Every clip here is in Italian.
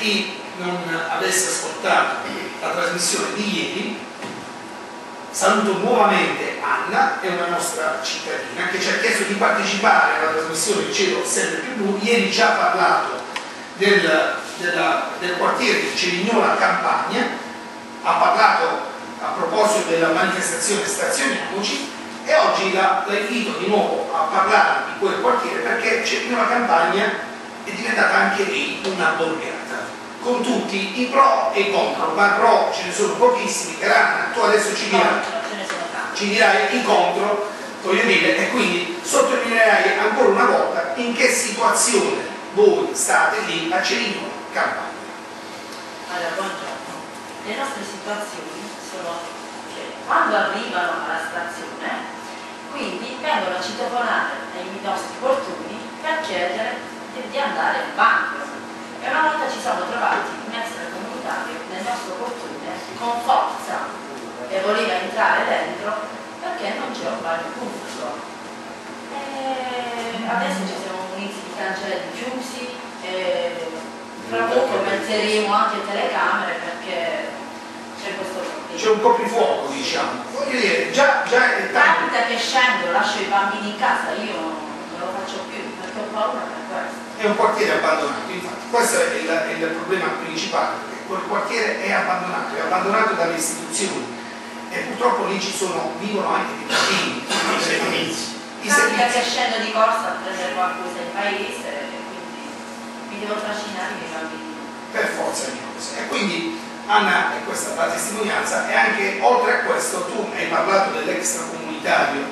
chi non avesse ascoltato la trasmissione di ieri, saluto nuovamente Anna, è una nostra cittadina che ci ha chiesto di partecipare alla trasmissione Il Cielo sempre più blu. Ieri ci ha parlato del quartiere di Cerignola Campagna, ha parlato a proposito della manifestazione Stazioniamoci, e oggi la invito di nuovo a parlare di quel quartiere, perché Cerignola Campagna è diventata anche lì una borgata, con tutti i pro e i contro, ma pro ce ne sono pochissimi. Caranna, tu adesso ci dirai i contro, voglio dire, e quindi sottolineerai ancora una volta in che situazione voi state lì a Cerignola Campagna. Allora, buongiorno. Le nostre situazioni sono che quando arrivano alla stazione, quindi vengono a citofonare ai nostri portoni per chiedere di andare in banco. E una volta ci siamo trovati un extracomunitario nel nostro portone con forza e voleva entrare dentro perché non c'è un bagno pubblico. E adesso ci siamo muniti di cancelli chiusi, tra poco metteremo anche telecamere perché c'è questo problema. C'è un coprifuoco, diciamo. Voglio dire, già è tanto. Capita che scendo, lascio i bambini in casa, io non lo faccio più perché ho paura per questo. È un quartiere abbandonato, infatti, questo è il problema principale, perché quel quartiere è abbandonato dalle istituzioni, e purtroppo lì vivono anche dei bambini, i servizi. Capita che scendo di corsa a prendere qualcosa in paese e quindi mi devo trascinare i miei bambini. Per forza di cose. E quindi Anna, e questa è la testimonianza, e anche oltre a questo tu hai parlato dell'extracomunitario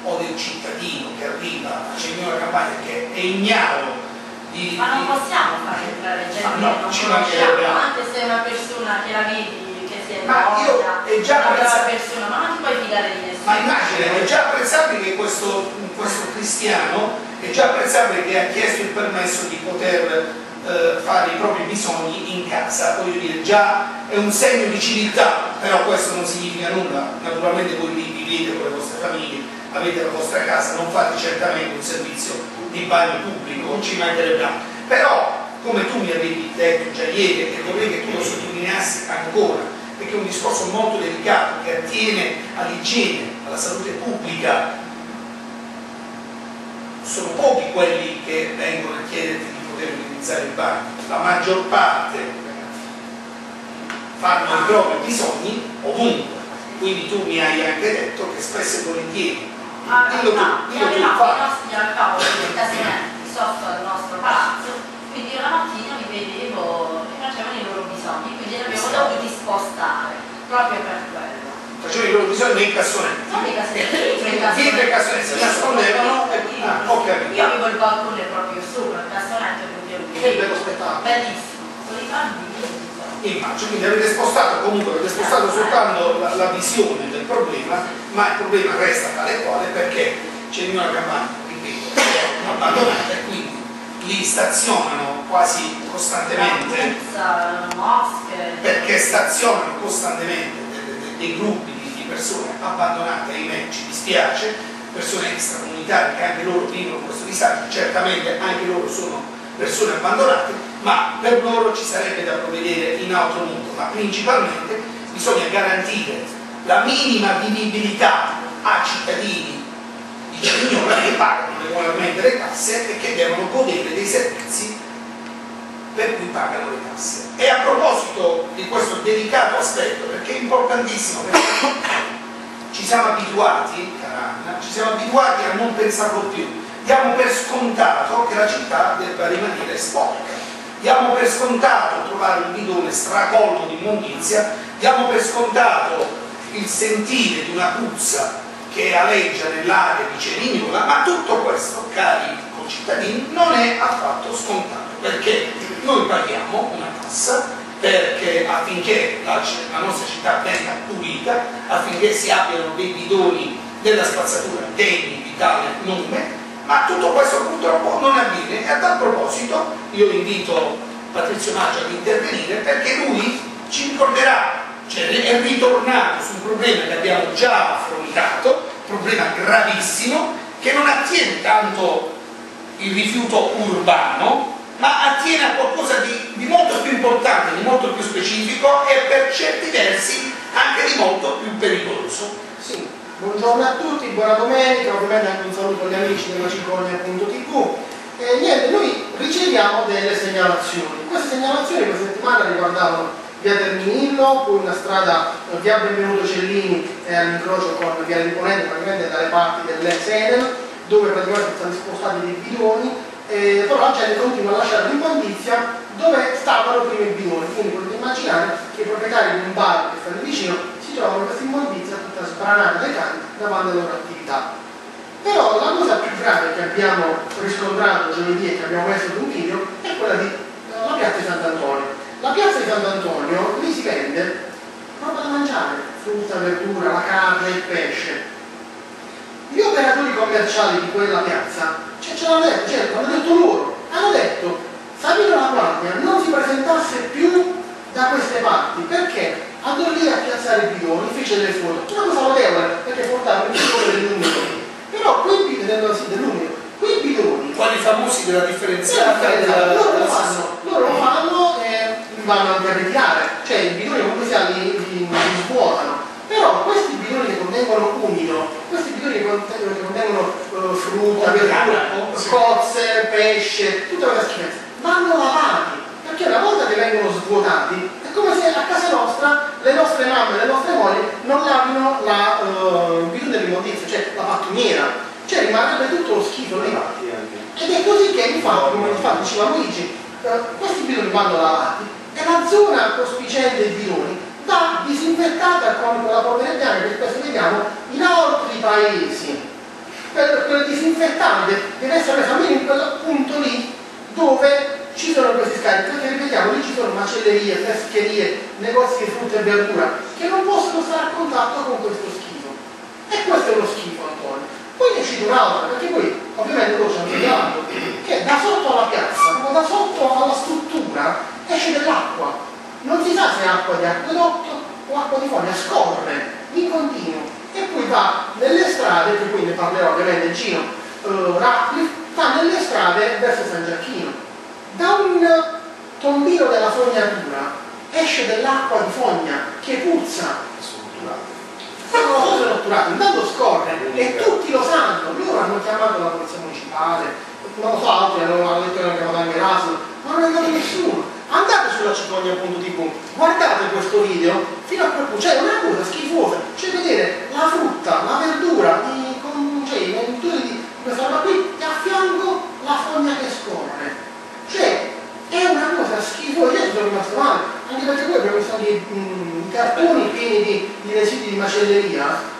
o del cittadino che arriva a Cerignola Campagna, che è ignaro di... Ma non possiamo far entrare gente che non conosciamo, anche se è una persona che la vedi, che si è una brava persona, ma non ti puoi fidare di nessuno. Ma immagina, è già apprezzabile che questo cristiano, è già apprezzabile che ha chiesto il permesso di poter fare i propri bisogni in casa, voglio dire, già è un segno di civiltà, però questo non significa nulla. Naturalmente voi lì vivete con le vostre famiglie, avete la vostra casa, non fate certamente un servizio di bagno pubblico, ci mancherebbe. Però, come tu mi avevi detto già ieri, e vorrei che tu lo sottolineassi ancora, perché è un discorso molto delicato che attiene all'igiene, alla salute pubblica. Sono pochi quelli che vengono a chiederti di poter utilizzare il bagno, la maggior parte fanno i propri bisogni ovunque, quindi tu mi hai anche detto che spesso e volentieri dillo tu, i nostri alcavoli dei cassonetti sotto al nostro palazzo, quindi una mattina mi vedevo e facevano i loro bisogni, quindi li abbiamo dovuti spostare proprio per quello. Facevano i loro bisogni nei cassonetti? Non nei cassonetti, dietro i cassonetti, si nascondevano e io avevo il balcone proprio sopra il cassonetto, che bello spettacolo, bellissimo, con i bambini. Immagino, quindi avete spostato soltanto la visione del problema, ma il problema resta tale quale, perché Cerignola Campagna, ripeto, è abbandonata e quindi lì stazionano quasi costantemente, perché stazionano costantemente dei gruppi di persone abbandonate, ahimè, ci dispiace, persone extracomunitarie che anche loro vivono questo disagio, certamente anche loro sono persone abbandonate, ma per loro ci sarebbe da provvedere in altro modo, ma principalmente bisogna garantire la minima vivibilità a cittadini di Cerignola che pagano regolarmente le tasse e che devono godere dei servizi per cui pagano le tasse. E a proposito di questo delicato aspetto, perché è importantissimo, perché ci siamo abituati, Caranna, a non pensarlo più. Diamo per scontato che la città debba rimanere sporca, diamo per scontato trovare un bidone stracolmo di immondizia, diamo per scontato il sentire di una puzza che aleggia nell'area di Cerignola, ma tutto questo, cari concittadini, non è affatto scontato, perché noi paghiamo una tassa perché affinché la nostra città venga pulita, affinché si abbiano dei bidoni della spazzatura degni di tale nome, ma tutto questo purtroppo non avviene. E a tal proposito io invito Patrizio Maggio ad intervenire, perché lui ci ricorderà, cioè è ritornato su un problema che abbiamo già affrontato, problema gravissimo, che non attiene tanto il rifiuto urbano, ma attiene a qualcosa di molto più importante, di molto più specifico e per certi versi anche di molto più pericoloso. Sì, buongiorno a tutti, buona domenica, ovviamente anche un saluto agli amici della Cicogna.tv. Niente, noi riceviamo delle segnalazioni. Queste segnalazioni questa settimana riguardavano via Terminillo, poi una strada via Benvenuto Cellini all'incrocio con via Riponente, praticamente dalle parti dell'ex Enel, dove praticamente sono stati spostati dei bidoni, però la gente continua a lasciare l'immondizia dove stavano prima i bidoni. Quindi potete immaginare che i proprietari di un bar che stanno vicino si trovano questa immondizia tutta sbranata dai cani davanti alle loro attività. Però la cosa più grave che abbiamo riscontrato giovedì e che abbiamo messo su un video è quella della piazza di Sant'Antonio. La piazza di Sant'Antonio, lì si vende roba da mangiare, frutta, verdura, la carne, il pesce. Gli operatori commerciali di quella piazza ce l'hanno detto, certo, hanno detto loro, hanno detto Savino La Guardia non si presentasse più da queste parti perché andò lì a piazzare i bidoni, fece delle foto, una cosa notevole perché portavano il bidone dell'umido. Però quei bidoni, Quali famosi della differenziata loro lo fanno e vanno anche a ritirare, cioè i bidoni comunque sia li svuotano. Però questi bidoni che contengono umido, questi bidoni che contengono frutta, verdura, cozze, pesce, tutta questa schifezza, vanno lavati, perché una volta che vengono svuotati è come se a casa nostra le nostre mamme, le nostre mogli non lavino il bidone dell'immondizia, cioè la pattumiera, cioè rimarrebbe tutto lo schifo lì. Ed è così che infatti, come infatti diceva Luigi, questi bidoni vanno lavati e la zona cospicente dei bidoni va disinfettata con quella polvere bianca che spesso vediamo in altri paesi. Quel disinfettante deve essere messo almeno in quel punto lì dove ci sono questi scarichi, perché ripetiamo, lì ci sono macellerie, pescherie, negozi di frutta e verdura che non possono stare a contatto con questo schifo. E questo è lo schifo, Antonio. Poi ne cito un'altra, perché poi ovviamente loro ci hanno segnalato che da sotto alla piazza, proprio da sotto alla struttura, esce dell'acqua. Non si sa se è acqua di acquedotto o acqua di foglia, scorre in continuo e poi va nelle strade, che poi ne parlerò ovviamente Gino Ratcliffe, va nelle strade verso San Giacchino. Da un tombino della fognatura esce dell'acqua di fogna che puzza. Fanno cose rotturate, intanto scorre e tutti lo sanno. Loro hanno chiamato la polizia municipale, non lo so, altri hanno detto che hanno chiamato anche l'ASL, ma non è andato nessuno. Andate sulla Cicogna.tv, guardate questo video fino a quel punto, cioè è una cosa schifosa, cioè vedere la frutta, la verdura, cioè i venditori di questa roba qui e a fianco la fogna che scorre. Cioè è una cosa schifosa, io sono rimasto male, anche perché poi abbiamo visto i cartoni pieni di residui di macelleria,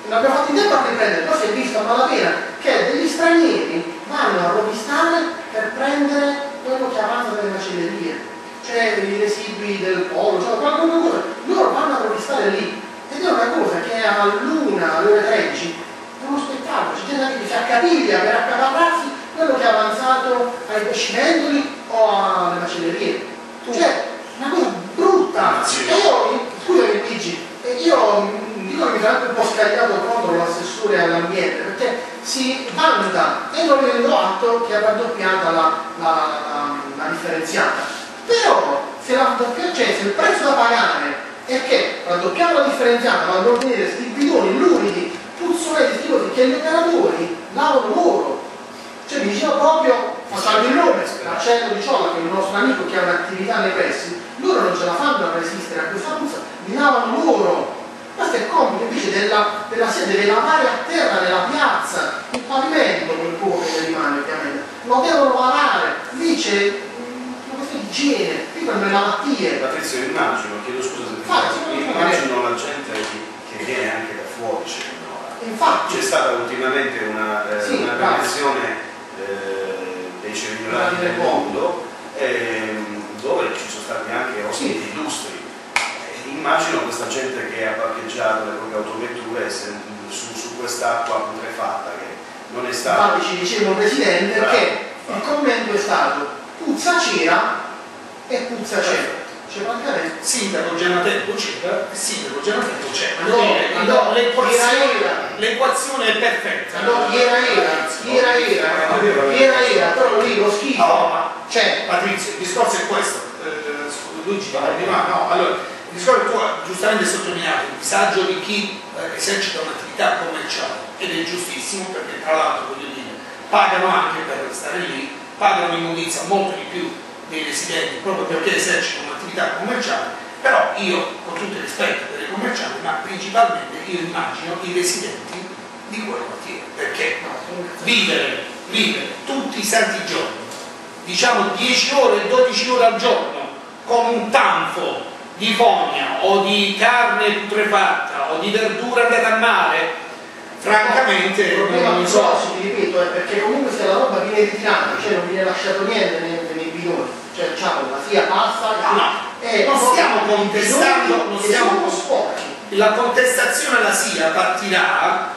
non abbiamo fatto in tempo a riprendere, però si è visto a malapena che degli stranieri vanno a rovistare per prendere quello che avanza dalle macellerie, cioè i residui del polo, cioè qualunque cosa, loro vanno a rovistare lì ed è una cosa che all'una, alle ore 13 è uno spettacolo, c'è gente che si accapiglia per accaparrarsi quello che è avanzato ai pescivendoli o alle macellerie, cioè una cosa brutta. E io, scusami Luigi, io dico che mi sono anche un po' scaricato contro l'assessore all'ambiente perché si vanta e non rendo atto che è raddoppiata la differenziata, però se il prezzo da pagare è che raddoppiamo la differenziata ma non venire questi bidoni luridi, puzzoletti, schifosi che gli operatori lavano loro. Cioè mi diceva proprio, facciamo il nome, Marcello Di Ciolla, che è il nostro amico che ha un'attività nei pressi, loro non ce la fanno a resistere a questa puzza, li lavano loro. Questo è compito invece della sede, deve lavare a terra nella piazza, il pavimento quel poco che rimane ovviamente, lo devono lavare, lì c'è una questione di igiene, qui per le malattie. Patrizio, immagino, chiedo scusa se immagino la gente che viene anche da fuori, infatti c'è stata ultimamente una convenzione dei cericolati del mondo dove ci sono stati anche ospiti illustri. Immagino questa gente che ha parcheggiato le proprie autovetture su quest'acqua putrefatta che non è stata. Infatti ci diceva un presidente che il commento è stato puzza cera e puzza cera. Cioè praticamente sindaco Gianatempo c'era e sindaco Gianatempo c'è. L'equazione è perfetta. no, era, però lì lo schifo. No, ma cioè, Patrizio, il discorso è questo. Luigi, no, allora, il discorso tu hai giustamente sottolineato il disagio di chi esercita un'attività commerciale ed è giustissimo perché tra l'altro voglio dire pagano anche per stare lì, pagano immondizia molto di più dei residenti proprio perché esercitano un'attività commerciale, però io con tutto il rispetto per i commercianti, ma principalmente io immagino i residenti di quel quartiere, perché vivere tutti i santi giorni, diciamo 10 ore, 12 ore al giorno con un tanfo di fogna o di carne putrefatta o di verdura andata a male, francamente il problema non più so. grosso, ti ripeto, è perché comunque se la roba viene ritirata, cioè non viene lasciato niente nei bidoni, cioè diciamo la sia passa Non stiamo contestando, la contestazione alla SIA partirà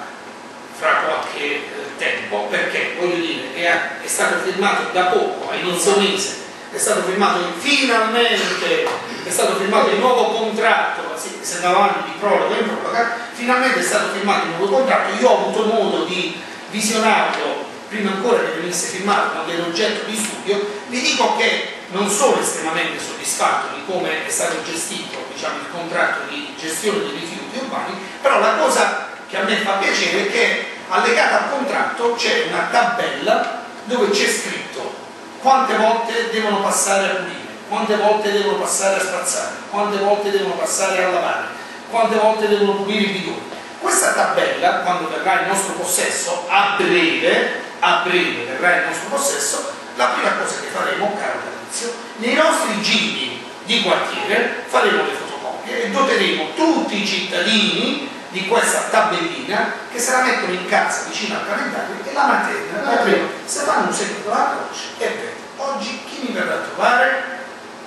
fra qualche tempo, perché voglio dire è stato firmato da poco, a inizio mese, è stato firmato finalmente, è stato firmato il nuovo contratto, si andava avanti di proroga in proroga, finalmente è stato firmato il nuovo contratto. Io ho avuto modo di visionarlo prima ancora che venisse firmato, quando era oggetto di studio. Vi dico che non sono estremamente soddisfatto di come è stato gestito, diciamo, il contratto di gestione dei rifiuti urbani, però la cosa che a me fa piacere è che allegata al contratto c'è una tabella dove c'è scritto quante volte devono passare a pulire, quante volte devono passare a spazzare, quante volte devono passare a lavare, quante volte devono pulire i bidoni. Questa tabella, quando verrà in nostro possesso, a breve verrà in nostro possesso, la prima cosa che faremo, caro Patrizio, nei nostri giri di quartiere faremo le fotocopie e doteremo tutti i cittadini di questa tabellina che se la mettono in casa vicino al calendario e la mattina se fanno un secondo la croce e bene, oggi chi mi verrà a trovare?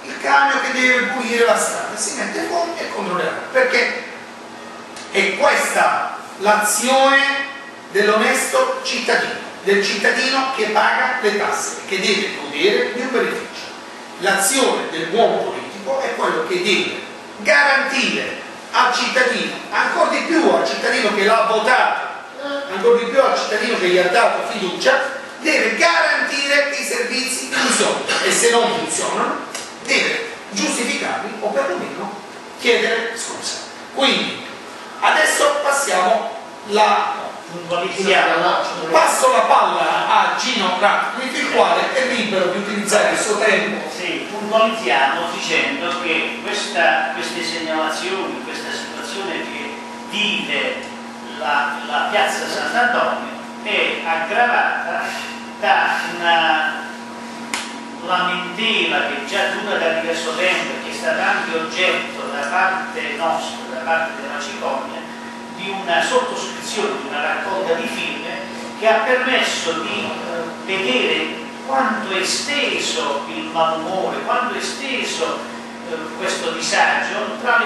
Il camion che deve pulire la strada, si mette fuori e controllerà, perché è questa l'azione dell'onesto cittadino, del cittadino che paga le tasse, che deve godere di un beneficio. L'azione del buon politico è quello che deve garantire al cittadino, ancora di più al cittadino che l'ha votato, ancora di più al cittadino che gli ha dato fiducia, deve garantire che i servizi funzionino e se non funzionano deve giustificarli o perlomeno chiedere scusa. Quindi adesso passiamo passo la palla a Gino Ratcliffe, il quale è libero di utilizzare il suo tempo. Sì, puntualizziamo dicendo che queste segnalazioni, questa situazione che vive la piazza Sant'Antonio è aggravata da una lamentela che già dura da diverso tempo, che è stata anche oggetto da parte nostra, da parte della Cicogna, di una sottoscrizione, di una raccolta di firme che ha permesso di vedere quanto è esteso il malumore, quanto è esteso questo disagio tra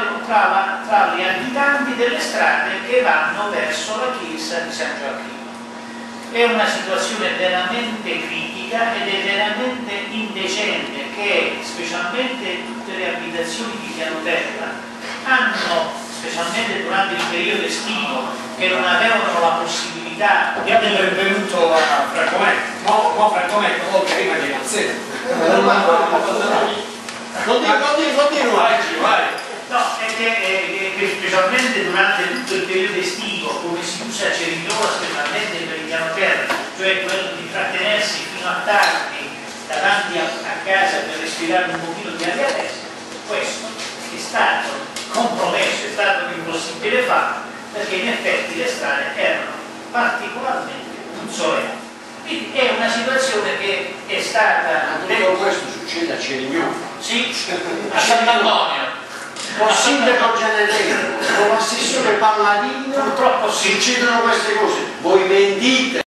gli abitanti delle strade che vanno verso la chiesa di San Gioacchino. È una situazione veramente critica ed è veramente indecente che specialmente tutte le abitazioni di piano terra hanno, specialmente durante il periodo estivo, che non avevano la possibilità. Diamo il benvenuto a Franco Franco prima di Manzetta. Vai. No, è che specialmente durante tutto il periodo estivo, come si usa a Cerignola, specialmente per il piano terra, cioè quello di trattenersi fino a tardi davanti a casa per respirare un pochino di aria adesso, questo è stato compromesso, è stato impossibile farlo, perché in effetti le strade erano particolarmente puzzolenti. Quindi è una situazione che è stata... Tutto questo succede a Cerignola. Sì, a Sant'Antonio. Con il sindaco Gianelli, con l'assessore Palladino, purtroppo sì. succedono queste cose. Voi mentite.